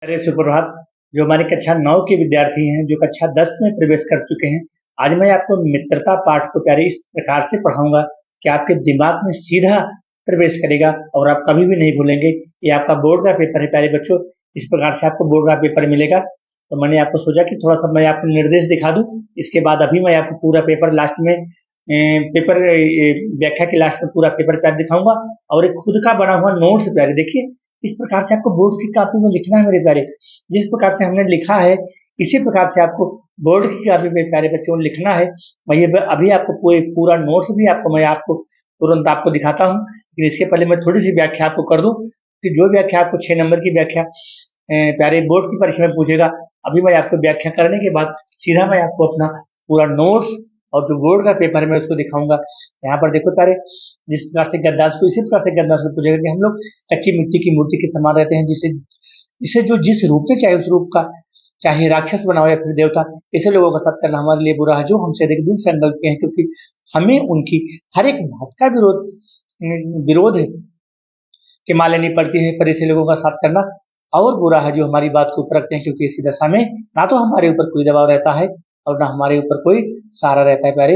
अरे सुप्रभात। जो हमारी कक्षा 9 के विद्यार्थी हैं, जो कक्षा 10 में प्रवेश कर चुके हैं, आज मैं आपको मित्रता पाठ को प्यारे इस प्रकार से पढ़ाऊंगा कि आपके दिमाग में सीधा प्रवेश करेगा और आप कभी भी नहीं भूलेंगे। ये आपका बोर्ड का पेपर है प्यारे बच्चों। इस प्रकार से आपको बोर्ड का पेपर मिलेगा। तो मैंने आपको सोचा कि थोड़ा सा मैं आपको निर्देश दिखा दूं। इसके बाद अभी मैं आपको पूरा पेपर लास्ट में पेपर व्याख्या के लास्ट में पूरा पेपर प्यारे दिखाऊंगा और एक खुद का बना हुआ नोट्स प्यारे देखिए। इस प्रकार से आपको बोर्ड की कॉपी में लिखना है मेरे प्यारे। जिस प्रकार से हमने लिखा है इसी प्रकार से आपको बोर्ड की कॉपी में प्यारे बच्चों लिखना है। मैं ये अभी आपको पूरा नोट्स भी मैं आपको तुरंत आपको दिखाता हूँ, लेकिन इसके पहले मैं थोड़ी सी व्याख्या आपको कर दूं कि जो व्याख्या आपको 6 नंबर की व्याख्या प्यारे बोर्ड की परीक्षा में पूछेगा। अभी मैं आपको व्याख्या करने के बाद सीधा मैं आपको अपना पूरा नोट्स और जो बोर्ड का पेपर है मैं उसको दिखाऊंगा। यहाँ पर देखो प्यारे, जिस प्रकार से गद्दांश को इसी प्रकार से गद्दांश को पूछेगा कि हम लोग कच्ची मिट्टी की मूर्ति के समान रहते हैं, जिसे जिसे जो जिस रूप में चाहे उस रूप का, चाहे राक्षस बनाओ या फिर देवता, ऐसे लोगों का साथ करना हमारे लिए बुरा है जो हमसे अधिक दृढ़ संकल्प के हैं, क्योंकि हमें उनकी हर एक बात का विरोध है कि मान लेनी पड़ती है, पर ऐसे लोगों का साथ करना और बुरा है जो हमारी बात को परखते हैं, क्योंकि इसी दशा में ना तो हमारे ऊपर कोई दबाव रहता है और ना हमारे ऊपर कोई सहारा रहता है प्यारे।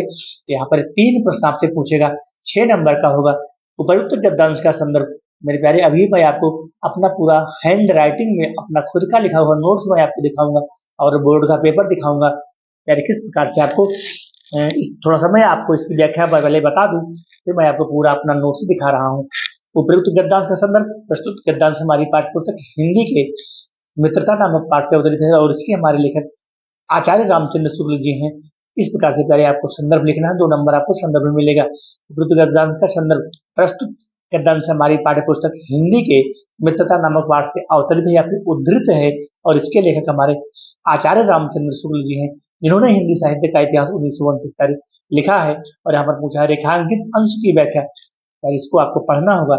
यहाँ पर 3 प्रश्न आपसे पूछेगा, 6 नंबर का होगा। उपयुक्त गद्यांश का संदर्भ मेरे प्यारे अभी मैं आपको अपना पूरा हैंड राइटिंग में अपना खुद का लिखा हुआ नोट्स मैं आपको दिखाऊंगा और बोर्ड का पेपर दिखाऊंगा प्यारे। किस प्रकार से आपको थोड़ा सा मैं आपको इसकी व्याख्या पहले बता दूं, फिर मैं आपको पूरा अपना नोट्स दिखा रहा हूँ। उपयुक्त गद्यांश का संदर्भ, प्रस्तुत गद्यांश हमारी पाठ्य पुस्तक हिंदी के मित्रता नामक पाठ से अवतरित है और इसके हमारे लेखक आचार्य रामचंद्र शुक्ल जी हैं। इस प्रकार से पहले आपको संदर्भ लिखना है, 2 नंबर आपको संदर्भ में मिलेगा। उपयुक्त गद्यांश का संदर्भ, प्रस्तुत गद्यांश हमारी पाठ्य पुस्तक हिंदी के मित्रता नामक पाठ से अवतरित है या फिर उद्धृत है और इसके लेखक हमारे आचार्य रामचंद्र शुक्ल जी हैं, जिन्होंने हिंदी साहित्य का इतिहास 1929 लिखा है। और यहाँ पर पूछा है रेखांकित अंश की व्याख्या, और इसको आपको पढ़ना होगा।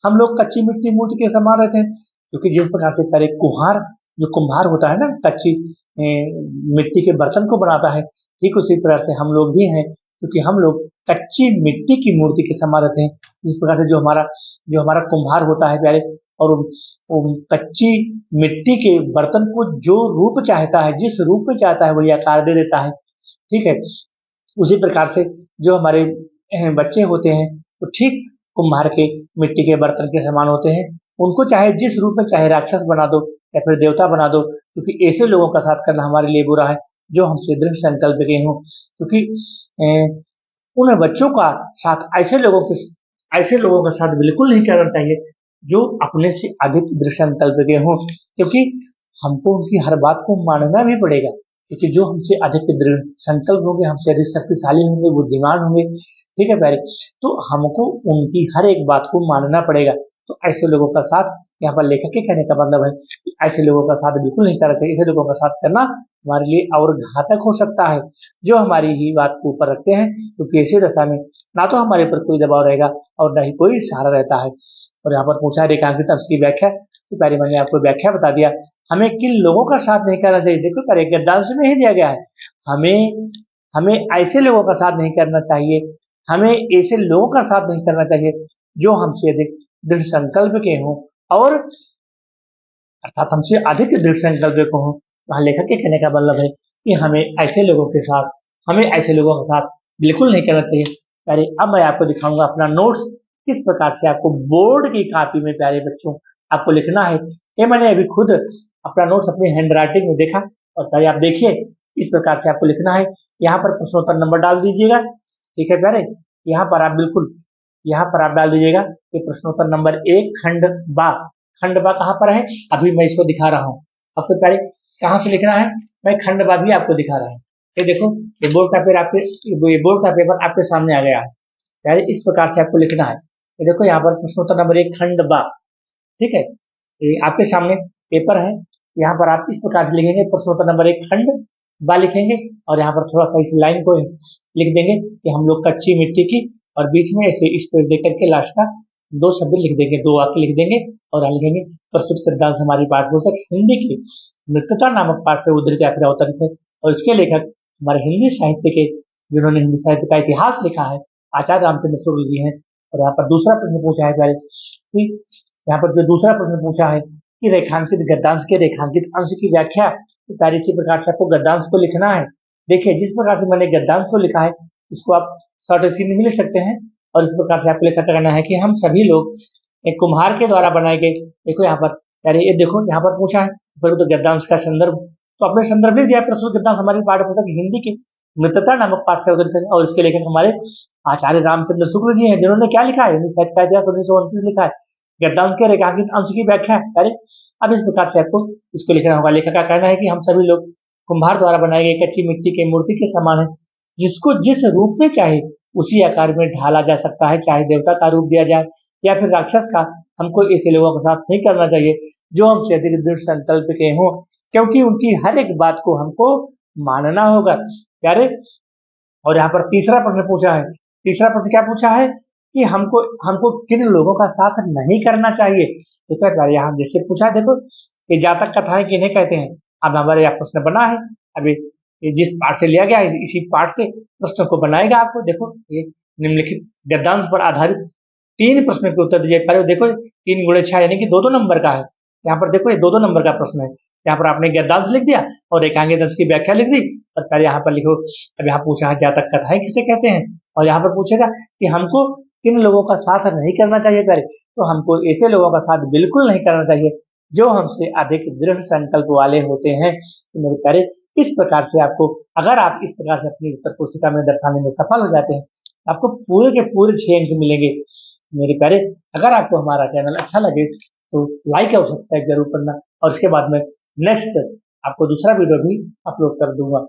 हम लोग कच्ची मिट्टी मूर्ति के समान रहते हैं, क्योंकि जिस प्रकार से पहले कुम्हार, जो कुम्हार होता है ना, कच्ची मिट्टी के बर्तन को बनाता है, ठीक उसी तरह से हम लोग भी हैं, क्योंकि हम लोग कच्ची मिट्टी की मूर्ति के समान रहते हैं। जिस प्रकार से जो हमारा कुम्हार होता है प्यारे, और वो कच्ची मिट्टी के बर्तन को जो रूप चाहता है, जिस रूप में चाहता है वही आकार दे देता है, ठीक है। उसी प्रकार से जो हमारे बच्चे होते हैं तो ठीक कुम्हार के मिट्टी के बर्तन के समान होते हैं। उनको चाहे जिस रूप में चाहे राक्षस बना दो या फिर देवता बना दो, क्योंकि ऐसे लोगों का साथ करना हमारे लिए बुरा है जो हमसे दृढ़ संकल्प के हों। क्योंकि उन बच्चों का साथ ऐसे लोगों का साथ बिल्कुल नहीं करना चाहिए जो अपने से अधिक दृढ़ संकल्प के हों, क्योंकि हमको उनकी हर बात को मानना भी पड़ेगा। क्योंकि जो हमसे अधिक दृढ़ संकल्प होंगे, हमसे अधिक शक्तिशाली होंगे, बुद्धिमान होंगे, ठीक है प्यारे, तो हमको उनकी हर एक बात को मानना पड़ेगा। तो ऐसे लोगों का साथ, यहाँ पर लेखक के कहने का मतलब है कि ऐसे लोगों का साथ बिल्कुल नहीं करना चाहिए। ऐसे लोगों का साथ करना हमारे लिए और घातक हो सकता है, जो हमारी ही बात को ऊपर रखते हैं, क्योंकि ऐसी दशा में ना तो हमारे ऊपर कोई दबाव रहेगा और ना ही कोई सहारा रहता है। और यहाँ पर पूछा है रेखांकित अंश की व्याख्या, तो पहले मैंने आपको व्याख्या बता दिया। हमें किन लोगों का साथ नहीं करना चाहिए, देखो पहले गद्यांश में ही दिया गया है। हमें हमें ऐसे लोगों का साथ नहीं करना चाहिए, हमें ऐसे लोगों का साथ नहीं करना चाहिए जो हमसे अधिक दृढ़ संकल्प के हों, और अर्थात हमसे अधिक दृढ़ संकल्प के हों। वहाँ लेखक के कहने का मतलब है कि हमें ऐसे लोगों के साथ बिल्कुल नहीं करना चाहिए। प्यारे अब मैं आपको दिखाऊंगा अपना नोट्स, किस प्रकार से आपको बोर्ड की कॉपी में प्यारे बच्चों आपको लिखना है। ये मैंने अभी खुद अपना नोट्स अपनी हैंड राइटिंग में देखा, और प्यारे आप देखिए इस प्रकार से आपको लिखना है। यहाँ पर प्रश्नोत्तर नंबर डाल दीजिएगा, ठीक है प्यारे। यहाँ पर आप डाल दीजिएगा कि प्रश्नोत्तर नंबर 1 खंड बा कहाँ पर है, अभी मैं इसको दिखा रहा हूँ आपको प्यारे। कहाँ से लिखना है, मैं खंड बा भी आपको दिखा रहा हूँ। ये देखो, ये बोर्ड का पेपर आपके सामने आ गया है प्यारे। इस प्रकार से आपको लिखना है। ये देखो यहाँ पर प्रश्नोत्तर नंबर 1 खंड बा, ठीक है, ये आपके सामने पेपर है। यहाँ पर आप इस प्रकार से लिखेंगे प्रश्नोत्तर नंबर 1 खंड बा लिखेंगे, और यहाँ पर थोड़ा सा इस लाइन को लिख देंगे कि हम लोग कच्ची मिट्टी की, और बीच में ऐसे स्पेस देकर के लास्ट का 2 शब्द लिख देंगे, 2 वाक्य लिख देंगे, और यहाँ लिखेंगे प्रस्तुत गद्यांश हमारी पाठ्य पुस्तक हिंदी की मित्रता नामक पाठ से उद्धृत या फिर अवतरित है, और इसके लेखक हमारे हिंदी साहित्य के, जिन्होंने हिंदी साहित्य का इतिहास लिखा है, आचार्य रामचंद्र शुक्ल जी हैं। और यहाँ पर दूसरा प्रश्न पूछा है प्यारे, यहाँ पर जो दूसरा प्रश्न पूछा है कि रेखांकित गद्यांश के रेखांकित अंश की व्याख्या। तो प्यारे इसी प्रकार से आपको गद्यांश को लिखना है। देखिए जिस प्रकार से मैंने गद्यांश को लिखा है इसको आप शॉर्ट स्क्रीन में लिख सकते हैं। और इस प्रकार से आपको लिखा करना है कि हम सभी लोग एक कुम्हार के द्वारा बनाए गए, देखो यहाँ पर प्यारे ये देखो यहाँ पर पूछा है तो गद्यांश का संदर्भ, तो अपने संदर्भ लिख दिया। प्रस्तुत गद्यांश हमारी पाठ्य पुस्तक हिंदी के मित्रता नामक पाठ से उद्धृत है और इसके लेखक हमारे आचार्य रामचंद्र शुक्ल जी हैं, जिन्होंने क्या लिखा है, हिंदी साहित्य का इतिहास 1929 लिखा है। गद्यांश के रेखांकित अंश की व्याख्या। अरे अब इस प्रकार से आपको इसको लिखना होगा। लेखक का कहना है कि हम सभी लोग कुम्हार द्वारा बनाए गए कच्ची मिट्टी के मूर्ति के समान है, जिसको जिस रूप में चाहे उसी आकार में ढाला जा सकता है, चाहे देवता का रूप दिया जाए या फिर राक्षस का। हमको ऐसे लोगों के साथ नहीं करना चाहिए जो हमसे अधिक दृढ़ संकल्प के हों, क्योंकि उनकी हर एक बात को हमको मानना होगा प्यारे। और यहाँ पर तीसरा प्रश्न पूछा है। तीसरा प्रश्न क्या पूछा है कि हमको हमको किन लोगों का साथ नहीं करना चाहिए। देखो प्यारे यहाँ जैसे पूछा है, देखो ये जातक कथाएं किन्हें कहते हैं। अब हमारे यहाँ प्रश्न बना है, अभी ये जिस पाठ से लिया गया है इसी पाठ से प्रश्न को बनाएगा आपको। देखो ये निम्नलिखित गद्यांश पर आधारित 3 प्रश्न के उत्तर दीजिए। पहले देखो 3 गुणे 6 यानी कि 2-2 नंबर का है। यहाँ पर देखो ये 2-2 नंबर का प्रश्न है। यहाँ पर आपने गद्यांश लिख दिया और रेखांकित अंश की व्याख्या लिख दी। और पहले यहाँ पर लिखो, अब यहाँ पूछा है जातक कथाएं किसे कहते हैं, और यहाँ पर पूछेगा कि हमको किन लोगों का साथ नहीं करना चाहिए प्यारे। तो हमको ऐसे लोगों का साथ बिल्कुल नहीं करना चाहिए जो हमसे अधिक दृढ़ संकल्प वाले होते हैं। तो मेरे प्यारे इस प्रकार से आपको, अगर आप इस प्रकार से अपनी उत्तर पुस्तिका में दर्शाने में सफल हो जाते हैं, आपको पूरे के पूरे 6 अंक मिलेंगे। मेरे प्यारे अगर आपको हमारा चैनल अच्छा लगे तो लाइक और सब्सक्राइब जरूर करना, और इसके बाद में नेक्स्ट आपको दूसरा वीडियो भी अपलोड कर दूंगा।